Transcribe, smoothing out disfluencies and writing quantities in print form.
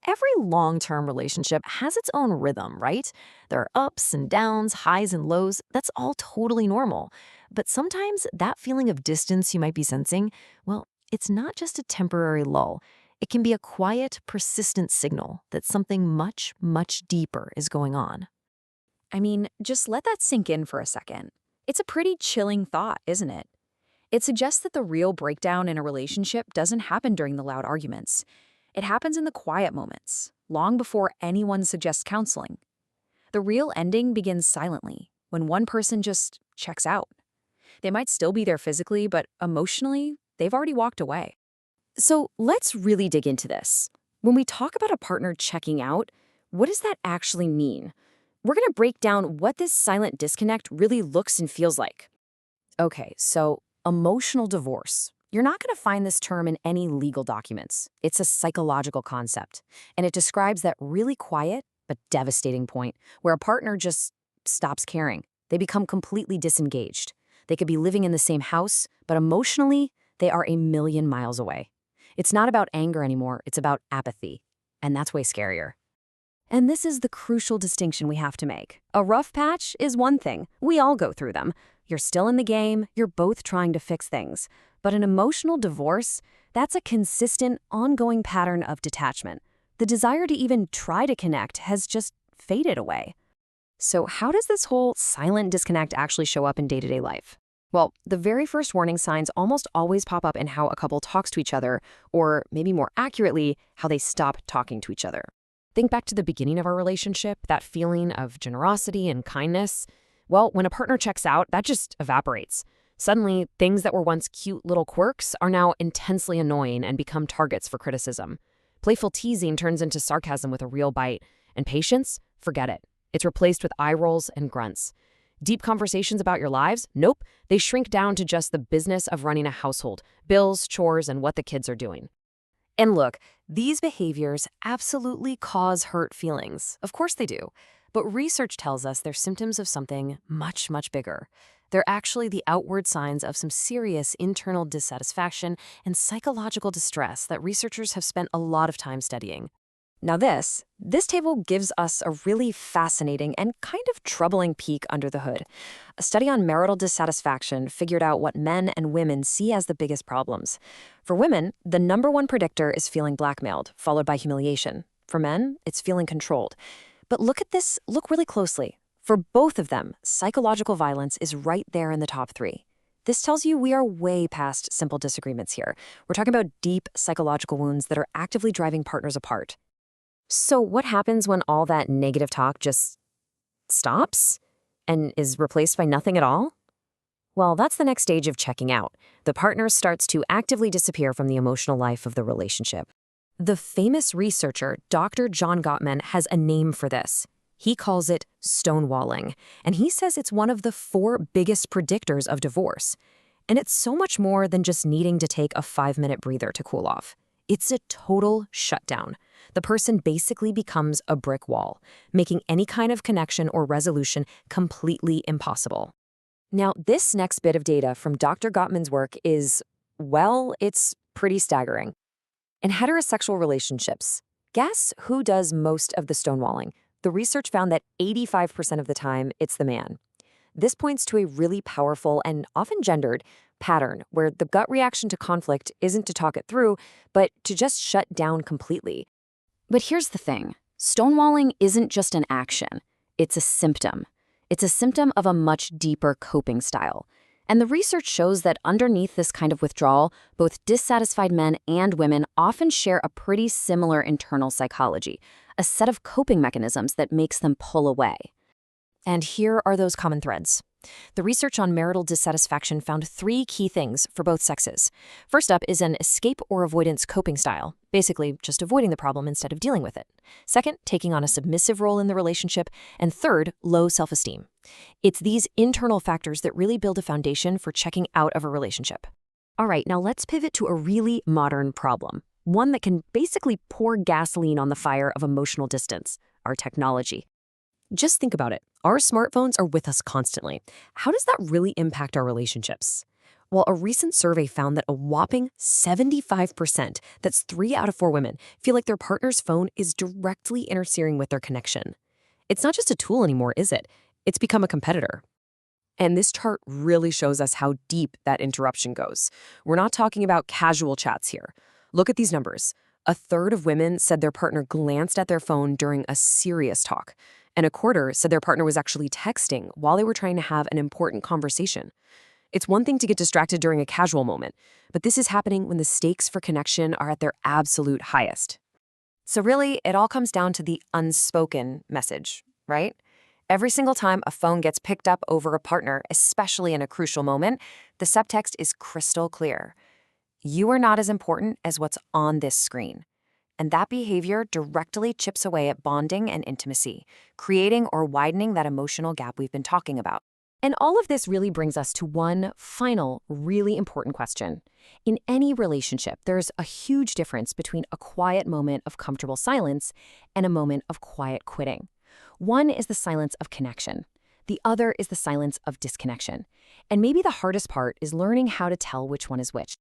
Every long-term relationship has its own rhythm, right? There are ups and downs, highs and lows. That's all totally normal. But sometimes that feeling of distance you might be sensing, well, it's not just a temporary lull. It can be a quiet, persistent signal that something much, much deeper is going on. I mean, just let that sink in for a second. It's a pretty chilling thought, isn't it? It suggests that the real breakdown in a relationship doesn't happen during the loud arguments. It happens in the quiet moments, long before anyone suggests counseling. The real ending begins silently, when one person just checks out. They might still be there physically, but emotionally, they've already walked away. So let's really dig into this. When we talk about a partner checking out, what does that actually mean? We're going to break down what this silent disconnect really looks and feels like. Okay, so emotional divorce. You're not going to find this term in any legal documents. It's a psychological concept, and it describes that really quiet but devastating point where a partner just stops caring. They become completely disengaged. They could be living in the same house, but emotionally, they are a million miles away. It's not about anger anymore, it's about apathy, and that's way scarier. And this is the crucial distinction we have to make. A rough patch is one thing. We all go through them. You're still in the game, you're both trying to fix things. But an emotional divorce, that's a consistent, ongoing pattern of detachment. The desire to even try to connect has just faded away. So how does this whole silent disconnect actually show up in day-to-day life? Well, the very first warning signs almost always pop up in how a couple talks to each other, or maybe more accurately, how they stop talking to each other. Think back to the beginning of our relationship, that feeling of generosity and kindness. Well, when a partner checks out, that just evaporates. Suddenly, things that were once cute little quirks are now intensely annoying and become targets for criticism. Playful teasing turns into sarcasm with a real bite, and patience? Forget it. It's replaced with eye rolls and grunts. Deep conversations about your lives? Nope. They shrink down to just the business of running a household, bills, chores, and what the kids are doing. And look, these behaviors absolutely cause hurt feelings. Of course they do. But research tells us they're symptoms of something much, much bigger. They're actually the outward signs of some serious internal dissatisfaction and psychological distress that researchers have spent a lot of time studying. Now this table gives us a really fascinating and kind of troubling peek under the hood. A study on marital dissatisfaction figured out what men and women see as the biggest problems. For women, the number one predictor is feeling blackmailed, followed by humiliation. For men, it's feeling controlled. But look really closely. For both of them, psychological violence is right there in the top three. This tells you we are way past simple disagreements here. We're talking about deep psychological wounds that are actively driving partners apart. So what happens when all that negative talk just stops and is replaced by nothing at all? Well, that's the next stage of checking out. The partner starts to actively disappear from the emotional life of the relationship. The famous researcher, Dr. John Gottman, has a name for this. He calls it stonewalling, and he says it's one of the 4 biggest predictors of divorce. And it's so much more than just needing to take a 5-minute breather to cool off. It's a total shutdown. The person basically becomes a brick wall, making any kind of connection or resolution completely impossible. Now, this next bit of data from Dr. Gottman's work is, well, it's pretty staggering. In heterosexual relationships, guess who does most of the stonewalling? The research found that 85% of the time, it's the man. This points to a really powerful and often gendered pattern where the gut reaction to conflict isn't to talk it through, but to just shut down completely. But here's the thing. Stonewalling isn't just an action. It's a symptom. It's a symptom of a much deeper coping style. And the research shows that underneath this kind of withdrawal, both dissatisfied men and women often share a pretty similar internal psychology, a set of coping mechanisms that makes them pull away. And here are those common threads. The research on marital dissatisfaction found 3 key things for both sexes. First up is an escape or avoidance coping style, basically just avoiding the problem instead of dealing with it. Second, taking on a submissive role in the relationship. And third, low self-esteem. It's these internal factors that really build a foundation for checking out of a relationship. All right, now let's pivot to a really modern problem, one that can basically pour gasoline on the fire of emotional distance: our technology. Just think about it. Our smartphones are with us constantly. How does that really impact our relationships? Well, a recent survey found that a whopping 75%, that's 3 out of 4 women, feel like their partner's phone is directly interfering with their connection. It's not just a tool anymore, is it? It's become a competitor. And this chart really shows us how deep that interruption goes. We're not talking about casual chats here. Look at these numbers. A third of women said their partner glanced at their phone during a serious talk, and a quarter said their partner was actually texting while they were trying to have an important conversation. It's one thing to get distracted during a casual moment, but this is happening when the stakes for connection are at their absolute highest. So really, it all comes down to the unspoken message, right? Every single time a phone gets picked up over a partner, especially in a crucial moment, the subtext is crystal clear. You are not as important as what's on this screen. And that behavior directly chips away at bonding and intimacy, creating or widening that emotional gap we've been talking about. And all of this really brings us to one final, really important question. In any relationship, there's a huge difference between a quiet moment of comfortable silence and a moment of quiet quitting. One is the silence of connection. The other is the silence of disconnection. And maybe the hardest part is learning how to tell which one is which.